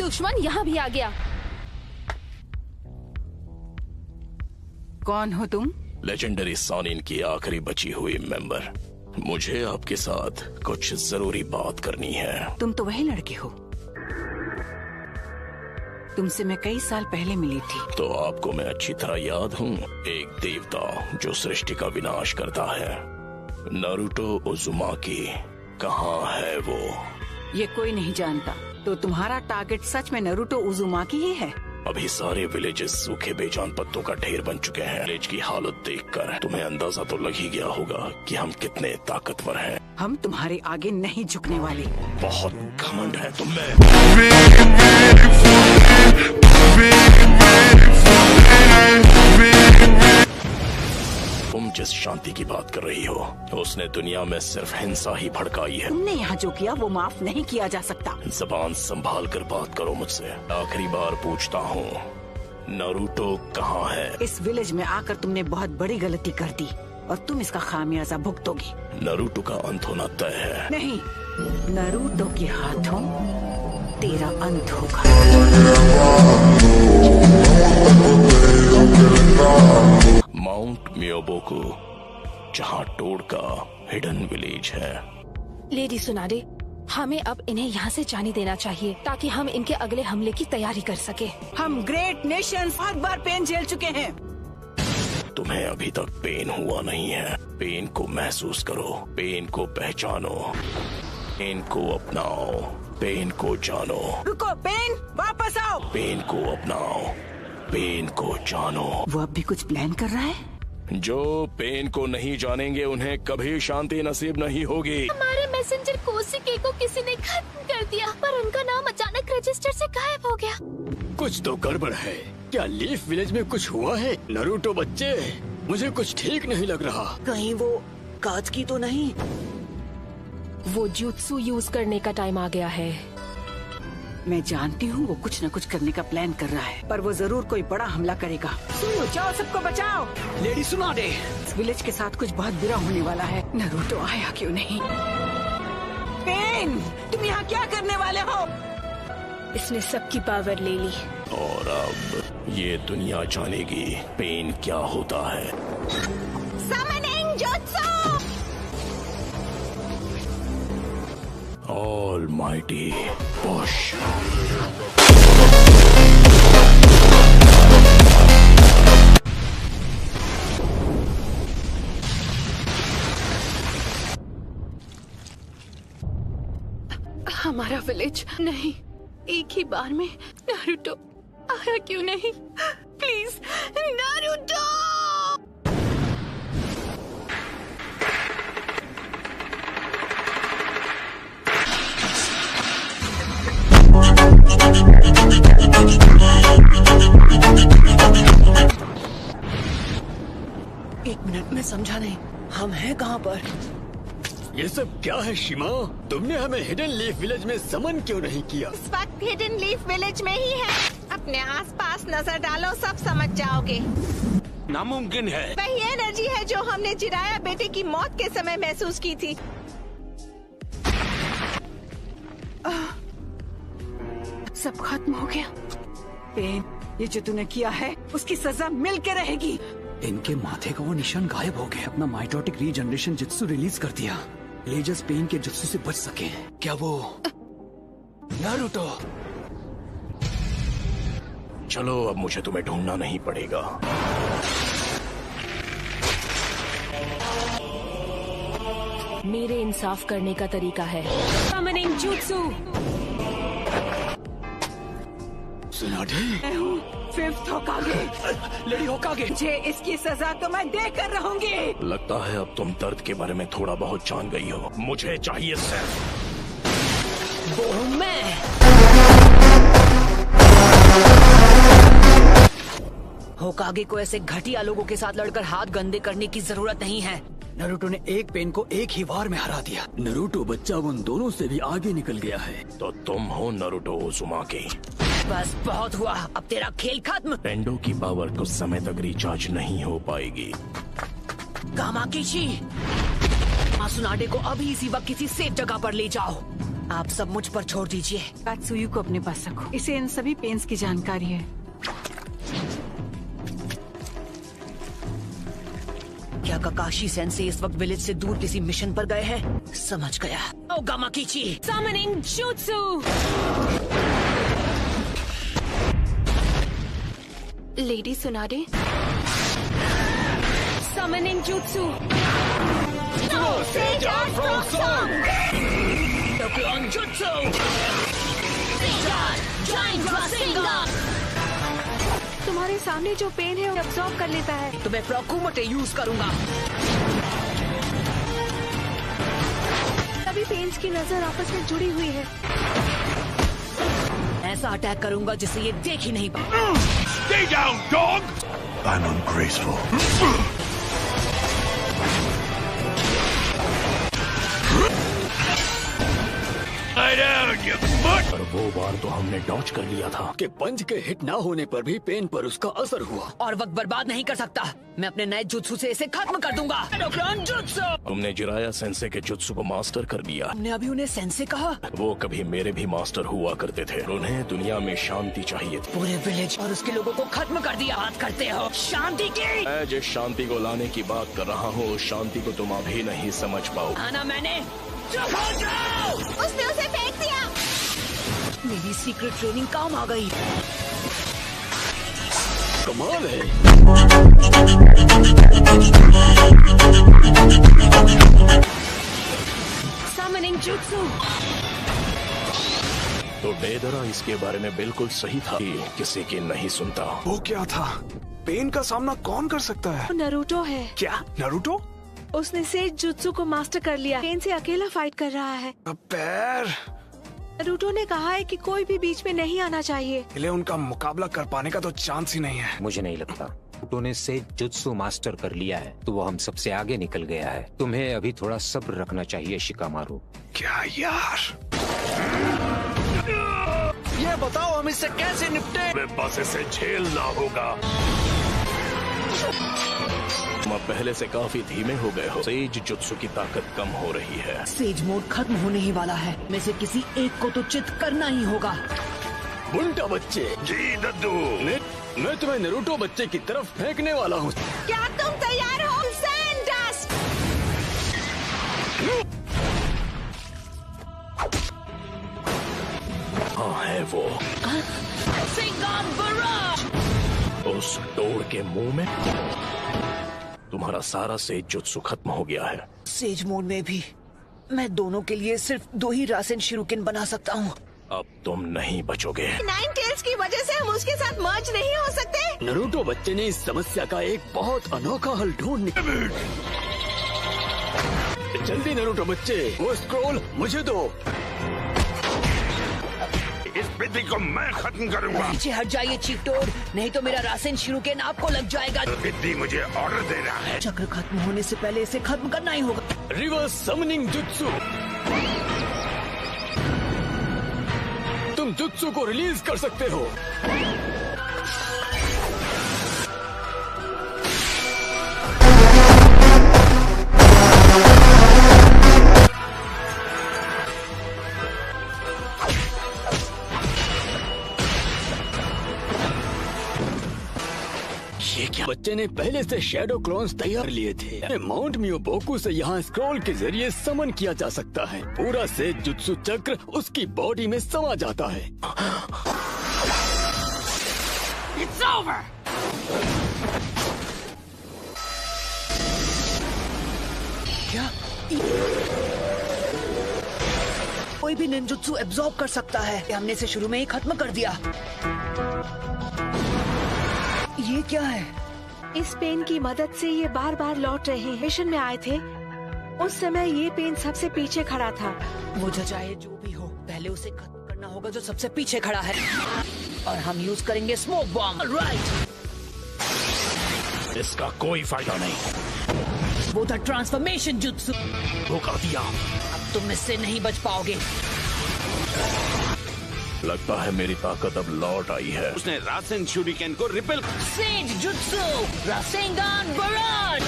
दुश्मन यहाँ भी आ गया। कौन हो तुम? लेजेंडरी सॉनिन की आखिरी बची हुई मेंबर। मुझे आपके साथ कुछ जरूरी बात करनी है। तुम तो वही लड़के हो, तुमसे मैं कई साल पहले मिली थी। तो आपको मैं अच्छी तरह याद हूँ, एक देवता जो सृष्टि का विनाश करता है। नारुतो उज़ुमाकी कहाँ है वो? ये कोई नहीं जानता। तो तुम्हारा टारगेट सच में नारुतो उज़ुमाकी ही है? अभी सारे विलेजेस सूखे बेजान पत्तों का ढेर बन चुके हैं। विलेज की हालत देखकर तुम्हें अंदाजा तो लग ही गया होगा कि हम कितने ताकतवर हैं। हम तुम्हारे आगे नहीं झुकने वाले। बहुत घमंड है तुम में। तुम जिस शांति की बात कर रही हो, उसने दुनिया में सिर्फ हिंसा ही भड़काई है। तुमने यहाँ जो किया वो माफ नहीं किया जा सकता। जबान संभाल कर बात करो मुझसे। आखिरी बार पूछता हूँ, नारुतो कहाँ है? इस विलेज में आकर तुमने बहुत बड़ी गलती कर दी और तुम इसका खामियाजा भुगतोगी। नारुतो का अंत होना तय है। नहीं, नारुतो के हाथों तेरा अंत होगा। माउंट मियोबोकू, जहाँ टोड का हिडन विलेज है। लेडी सुनाडे, हमें अब इन्हें यहाँ से जाने देना चाहिए ताकि हम इनके अगले हमले की तैयारी कर सके। हम ग्रेट नेशन बहुत बार पेन झेल चुके हैं। तुम्हें अभी तक पेन हुआ नहीं है। पेन को महसूस करो, पेन को पहचानो, पेन को अपनाओ, पेन को जानो। रुको, पेन वापस आओ। पेन को अपनाओ, पेन को जानो। वो अब भी कुछ प्लान कर रहा है। जो पेन को नहीं जानेंगे उन्हें कभी शांति नसीब नहीं होगी। हमारे मैसेंजर कोशिके को किसी ने खत्म कर दिया, पर उनका नाम अचानक रजिस्टर से गायब हो गया। कुछ तो गड़बड़ है। क्या लीफ विलेज में कुछ हुआ है? नारुतो बच्चे, मुझे कुछ ठीक नहीं लग रहा। कहीं वो काज की तो नहीं? वो जुत्सु यूज करने का टाइम आ गया है। मैं जानती हूँ वो कुछ न कुछ करने का प्लान कर रहा है, पर वो जरूर कोई बड़ा हमला करेगा। सुनो, जाओ, सबको बचाओ। लेडी सुनाडे, इस विलेज के साथ कुछ बहुत बुरा होने वाला है। नारुतो आया क्यों नहीं? पेन, तुम यहाँ क्या करने वाले हो? इसने सबकी पावर ले ली और अब ये दुनिया जानेगी पेन क्या होता है। Summoning jutsu! Almighty push. हमारा विलेज नहीं, एक ही बार में नारुतो आया क्यों नहीं? Please Naruto! एक मिनट, मैं समझा नहीं, हम हैं कहाँ पर? ये सब क्या है शिमा? तुमने हमें हिडन लीफ विलेज में समन क्यों नहीं किया? इस वक्त हिडन लीफ विलेज में ही है। अपने आसपास नजर डालो, सब समझ जाओगे। नामुमकिन है। वही एनर्जी है जो हमने जिराया बेटे की मौत के समय महसूस की थी। सब खत्म हो गया। पेन, ये जो तूने किया है उसकी सजा मिल के रहेगी। इनके माथे का वो निशान गायब हो गया। अपना माइटोटिक रीजनरेशन जित्सु रिलीज कर दिया। लेजर्स पेन के जित्सु से बच सके। क्या वो नारुतो? चलो, अब मुझे तुम्हें ढूंढना नहीं पड़ेगा। मेरे इंसाफ करने का तरीका है। Summoning jutsu! सुनाडे, मैं हूँ फिफ्थ होकागे। लेडी होकागे। मुझे इसकी सजा तो मैं देकर रहूंगी। लगता है अब तुम दर्द के बारे में थोड़ा बहुत जान गई हो। मुझे चाहिए सिर्फ वो मैं। होकागे को ऐसे घटिया लोगों के साथ लड़कर हाथ गंदे करने की जरूरत नहीं है। नारुतो ने एक पेन को एक ही वार में हरा दिया। नारुतो बच्चा उन दोनों से भी आगे निकल गया है। तो तुम हो नारुतो उज़ुमाकी। बस बहुत हुआ, अब तेरा खेल खत्म। टेंडो की पावर कुछ समय तक रिचार्ज नहीं हो पाएगी। कामाकिशी, मासुनाडे को अभी इसी वक्त किसी सेफ जगह पर ले जाओ। आप सब मुझ पर छोड़ दीजिए। कात्सुयु को अपने पास रखो, इसे इन सभी पेन्स की जानकारी है। क्या काकाशी सेंसे इस वक्त विलेज से दूर किसी मिशन पर गए हैं? समझ गया। ओगामा कीची Summoning Jutsu! Lady Tsunade Summoning Jutsu! Dokkan Jutsu! Giant Rasengan! तुम्हारे सामने जो पेन है वो अब्सॉर्ब कर लेता है। तो मैं प्रोकुमोटे यूज करूंगा। सभी पेन्स की नजर आपस में जुड़ी हुई है। ऐसा अटैक करूंगा जिसे ये देख ही नहीं पाए। Stay down, dog! I'm ungraceful. Lie down, you butt! और वो बार तो हमने डॉच कर लिया था कि पंच के हिट ना होने पर भी पेन पर उसका असर हुआ। और वक्त बर्बाद नहीं कर सकता। मैं अपने नए जुत्सु से इसे खत्म कर दूंगा। डोक्रान जुत्सु! तुमने जिराया सेंसे के जुत्सु को मास्टर कर लिया। हमने अभी उन्हें सेंसे कहा। वो कभी मेरे भी मास्टर हुआ करते थे। उन्हें दुनिया में शांति चाहिए थी। पूरे विलेज और उसके लोगों को खत्म कर दिया। बात करते हो शांति की? मैं जिस शांति को लाने की बात कर रहा हूँ उस शांति को तुम अभी नहीं समझ पाओ। आना मैंने। चुप हो जाओ! उसने उसे फेंक दिया। मेरी सीक्रेट ट्रेनिंग काम आ गई। कमाल है। Summoning Jutsu! तो डेदरा इसके बारे में बिल्कुल सही था कि किसी की नहीं सुनता। वो क्या था? पेन का सामना कौन कर सकता है? नरूटो है। क्या नरूटो? उसने सेज जुत्सु को मास्टर कर लिया। पेन से अकेला फाइट कर रहा है। पैर नरूटो ने कहा है कि कोई भी बीच में नहीं आना चाहिए। इले उनका मुकाबला कर पाने का तो चांस ही नहीं है। मुझे नहीं लगता। उन्होंने से जुत्सु मास्टर कर लिया है तो वो हम सबसे आगे निकल गया है। तुम्हें अभी थोड़ा सब्र रखना चाहिए शिकामारू। क्या यार? ये बताओ हम इससे कैसे निपटे? मैं बस इसे झेलना होगा। तुम पहले से काफी धीमे हो गए हो। सेज जुत्सु की ताकत कम हो रही है। सेज मोड खत्म होने ही वाला है। में से किसी एक को तो चित करना ही होगा। बुंटा बच्चे। जी दद्दू। मैं तुम्हें नरूटो बच्चे की तरफ फेंकने वाला हूँ। क्या तुम तैयार हो? सैंडस्ट! हाँ है वो। उस डोर के मुंह में तुम्हारा सारा सेज जुत्सु खत्म हो गया है। सेज मोड में भी मैं दोनों के लिए सिर्फ 2 ही रासेन शिरुकिन बना सकता हूँ। अब तुम नहीं बचोगे। नाइन टेल्स की वजह से हम उसके साथ मर्ज नहीं हो सकते। नरूटो बच्चे ने इस समस्या का एक बहुत अनोखा हल ढूंढ निकाला। जल्दी नरूटो बच्चे, वो स्क्रॉल मुझे दो। इस विधि को मैं खत्म करूंगा। पीछे हट जाइए चीफ टोड, नहीं तो मेरा रासेन शिरुकिन आपको लग जाएगा। विधि मुझे ऑर्डर दे रहा है। चक्र खत्म होने से पहले इसे खत्म करना ही होगा। Reverse summoning jutsu. तुम जुत्सु को रिलीज कर सकते हो। ये क्या? बच्चे ने पहले से शैडो क्लोन्स तैयार लिए थे। माउंट मियोबोकू से यहाँ स्क्रॉल के जरिए समन किया जा सकता है। पूरा से जुत्सु चक्र उसकी बॉडी में समा जाता है। It's over! क्या? कोई भी निंजुत्सु एब्जॉर्ब कर सकता है। हमने इसे शुरू में ही खत्म कर दिया। ये क्या है? इस पेन की मदद से ये बार बार लौट रहे हैं। मिशन में आए थे उस समय ये पेन सबसे पीछे खड़ा था। वो चाहे जो भी हो, पहले उसे खत्म करना होगा जो सबसे पीछे खड़ा है। और हम यूज करेंगे स्मोक बॉम्ब। राइट। इसका कोई फायदा नहीं। वो था ट्रांसफॉर्मेशन जुत्सु। धोखा दिया। अब तुम इससे नहीं बच पाओगे। लगता है मेरी ताकत अब लौट आई है। उसने रासेन शूरिकेन को रिपेल। सेज जुत्सु रासेंगान बराड।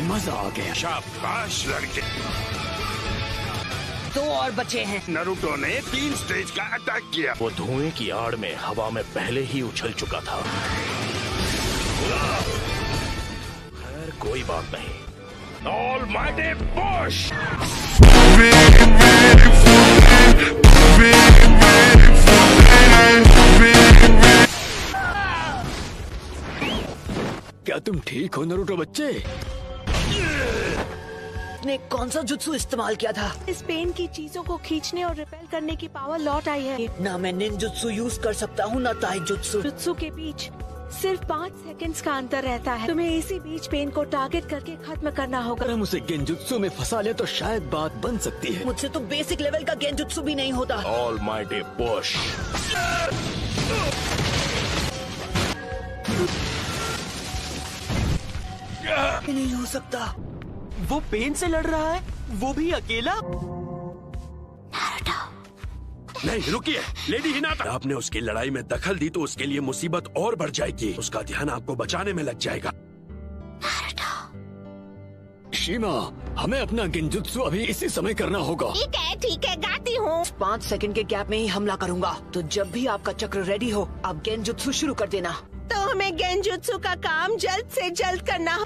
मजा आ गया। शाबाश लड़के। 2 और बचे हैं। नारुतो ने 3 स्टेज का अटैक किया। वो धुएं की आड़ में हवा में पहले ही उछल चुका था। खैर कोई बात नहीं। Almighty push. क्या तुम ठीक हो नारुतो बच्चे? ने कौन सा जुत्सु इस्तेमाल किया था? इस पेन की चीजों को खींचने और रिपेल करने की पावर लौट आई है। ना मैं निंजुत्सु यूज कर सकता हूँ ना ताइजुत्सु। जुत्सु के बीच सिर्फ 5 सेकंड्स का अंतर रहता है। तुम्हें इसी बीच पेन को टारगेट करके खत्म करना होगा। अगर हम उसे गेंजुत्सु में फंसा ले तो शायद बात बन सकती है। मुझसे तो बेसिक लेवल का गेंजुत्सु भी नहीं होता। Almighty push. नहीं हो सकता। वो पेन से लड़ रहा है, वो भी अकेला। नहीं रुकिए, लेडी हिनाटा। आपने उसकी लड़ाई में दखल दी तो उसके लिए मुसीबत और बढ़ जाएगी। उसका ध्यान आपको बचाने में लग जाएगा। शीमा, हमें अपना गेंजुत्सु अभी इसी समय करना होगा। ठीक है गाती हूँ। 5 सेकंड के गैप में ही हमला करूंगा। तो जब भी आपका चक्र रेडी हो, आप गेंजुत्सु शुरू कर देना। तो हमें गेंजुत्सु का काम जल्द से जल्द करना।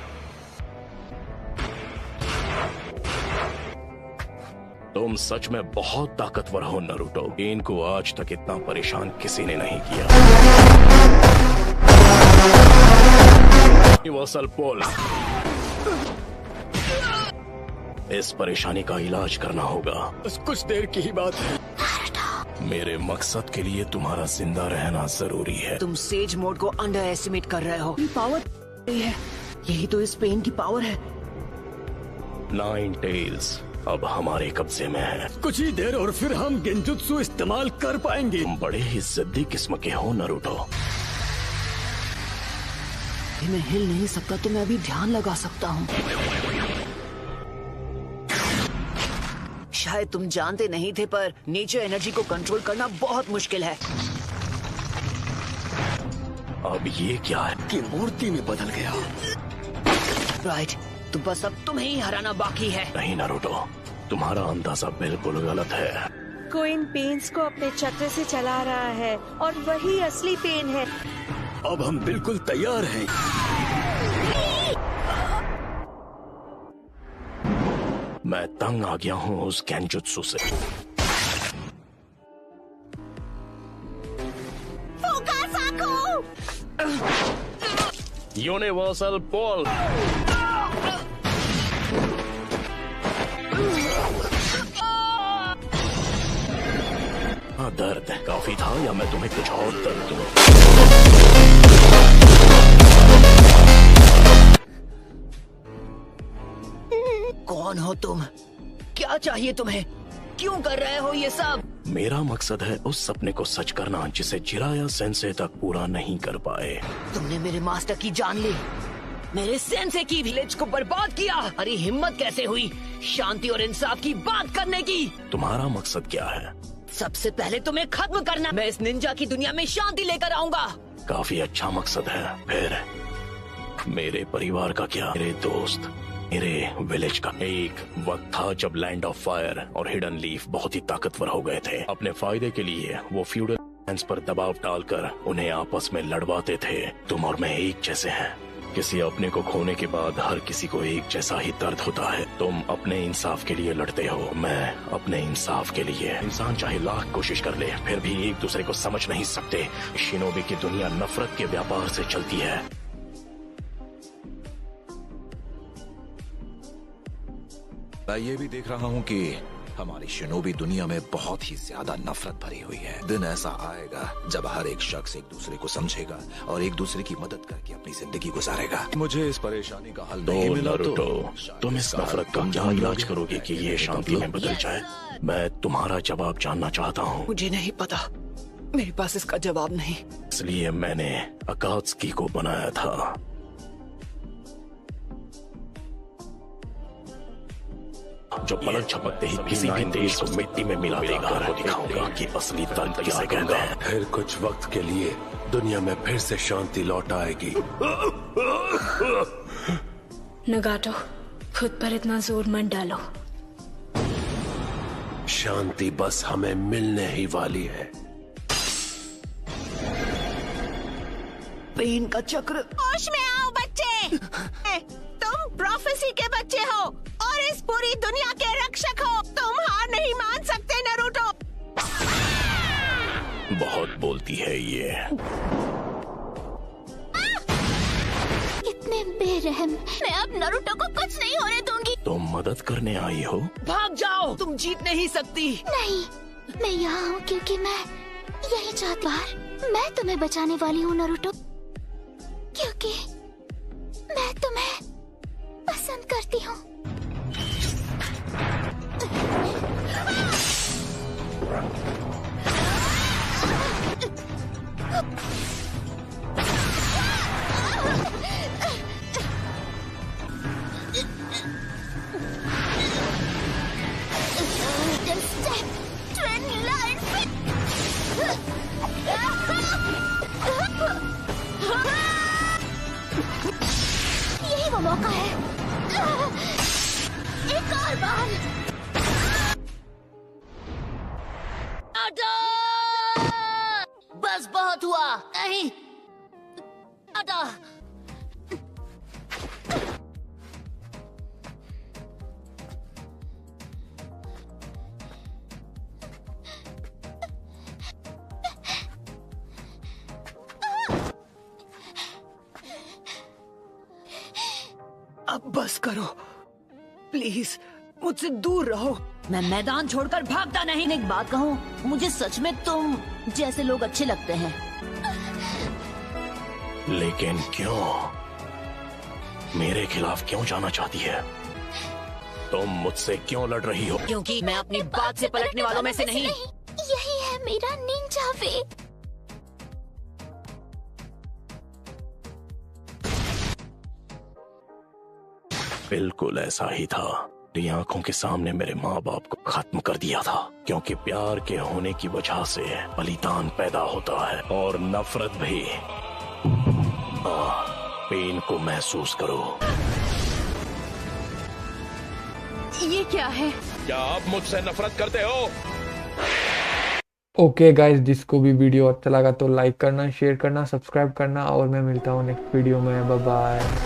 तुम सच में बहुत ताकतवर हो नारुतो। पेन को आज तक इतना परेशान किसी ने नहीं किया। यूनिवर्सल पुल। इस परेशानी का इलाज करना होगा। बस कुछ देर की ही बात है। मेरे मकसद के लिए तुम्हारा जिंदा रहना जरूरी है। तुम सेज मोड को अंडर एस्टिमेट कर रहे हो। ये पावर है, यही तो इस पेन की पावर है। 9 टेल्स अब हमारे कब्जे में है। कुछ ही देर और फिर हम गेंजुत्सु इस्तेमाल कर पाएंगे। तुम बड़े ही जिद्दी किस्म के हो नारुतो। मैं हिल नहीं सकता तो मैं अभी ध्यान लगा सकता हूँ। शायद तुम जानते नहीं थे पर नेचर एनर्जी को कंट्रोल करना बहुत मुश्किल है। अब ये क्या है? कि मूर्ति में बदल गया। राइट, तो बस अब तुम्हें ही हराना बाकी है। नहीं नारुतो, तुम्हारा अंदाजा बिल्कुल गलत है। कोई इन पेन्स को अपने चक्र से चला रहा है और वही असली पेन है। अब हम बिल्कुल तैयार हैं। मैं तंग आ गया हूँ उस गेंजुत्सु से। यूनिवर्सल पुल। दर्द काफी था या मैं तुम्हें कुछ और दर्द दूं? कौन हो तुम? क्या चाहिए तुम्हें? क्यों कर रहे हो ये सब? मेरा मकसद है उस सपने को सच करना जिसे जिराया सेंसे तक पूरा नहीं कर पाए। तुमने मेरे मास्टर की जान ली, मेरे सेंसे की विलेज को बर्बाद किया। अरे हिम्मत कैसे हुई शांति और इंसाफ की बात करने की? तुम्हारा मकसद क्या है? सबसे पहले तुम्हें खत्म करना। मैं इस निंजा की दुनिया में शांति लेकर आऊंगा। काफी अच्छा मकसद है। फिर मेरे परिवार का क्या? मेरे दोस्त, मेरे विलेज का? एक वक्त था जब लैंड ऑफ फायर और हिडन लीफ बहुत ही ताकतवर हो गए थे। अपने फायदे के लिए वो फ्यूडल लैंड्स पर दबाव डालकर उन्हें आपस में लड़वाते थे। तुम और मैं एक जैसे हैं। किसी अपने को खोने के बाद हर किसी को एक जैसा ही दर्द होता है। तुम अपने इंसाफ के लिए लड़ते हो, मैं अपने इंसाफ के लिए। इंसान चाहे लाख कोशिश कर ले फिर भी एक दूसरे को समझ नहीं सकते। शिनोबी की दुनिया नफरत के व्यापार से चलती है। मैं ये भी देख रहा हूँ कि हमारी शिनोबी दुनिया में बहुत ही ज्यादा नफरत भरी हुई है। दिन ऐसा आएगा जब हर एक शख्स एक दूसरे को समझेगा और एक दूसरे की मदद करके अपनी जिंदगी गुजारेगा। मुझे इस परेशानी का हल नहीं मिला तो तुम इस नफरत का क्या इलाज करोगे कि ये शांति में बदल जाए? मैं तुम्हारा जवाब जानना चाहता हूँ। मुझे नहीं पता, मेरे पास इसका जवाब नहीं। इसलिए मैंने अकात्सुकी को बनाया था। जो पलक झपकते ही किसी भी देश को मिट्टी में मिला देगा। दिखाऊंगा कि असली दर्द किसे कहते हैं। फिर कुछ वक्त के लिए दुनिया में फिर से शांति लौट आएगी। नगाटो, खुद पर इतना जोर मत डालो। शांति बस हमें मिलने ही वाली है। पेन का चक्र। होश में आओ बच्चे। तुम प्रोफेसी के बच्चे हो और इस पूरी दुनिया के रक्षक हो। तुम हार नहीं मान सकते नारुतो। बहुत बोलती है ये। कितने बेरहम। मैं अब नारुतो को कुछ नहीं होने दूंगी। तुम मदद करने आई हो? भाग जाओ, तुम जीत नहीं सकती। नहीं, मैं यहाँ हूँ क्योंकि मैं यही चाहती हूँ। मैं तुम्हें बचाने वाली हूँ नारुतो, क्योंकि मैं तुम्हें पसंद करती हूँ। यही वो मौका है। एक और बार। बस बहुत हुआ। नहीं अदा। अब बस करो प्लीज, मुझसे दूर रहो। मैं मैदान छोड़कर भागता नहीं। एक बात कहूँ, मुझे सच में तुम जैसे लोग अच्छे लगते हैं। लेकिन क्यों? मेरे खिलाफ क्यों जाना चाहती है? तुम मुझसे क्यों लड़ रही हो? क्योंकि मैं अपनी बात से पलटने वालों में से नहीं। यही है मेरा निंजा वे। बिल्कुल ऐसा ही था। मेरी आंखों के सामने मेरे माँ बाप को खत्म कर दिया था, क्योंकि प्यार के होने की वजह से बलिदान पैदा होता है और नफरत भी। पेन को महसूस करो। ये क्या है? क्या आप मुझसे नफरत करते हो? ओके गाइस, जिसको भी वीडियो अच्छा लगा तो लाइक करना, शेयर करना, सब्सक्राइब करना और मैं मिलता हूँ नेक्स्ट वीडियो में। Bye bye.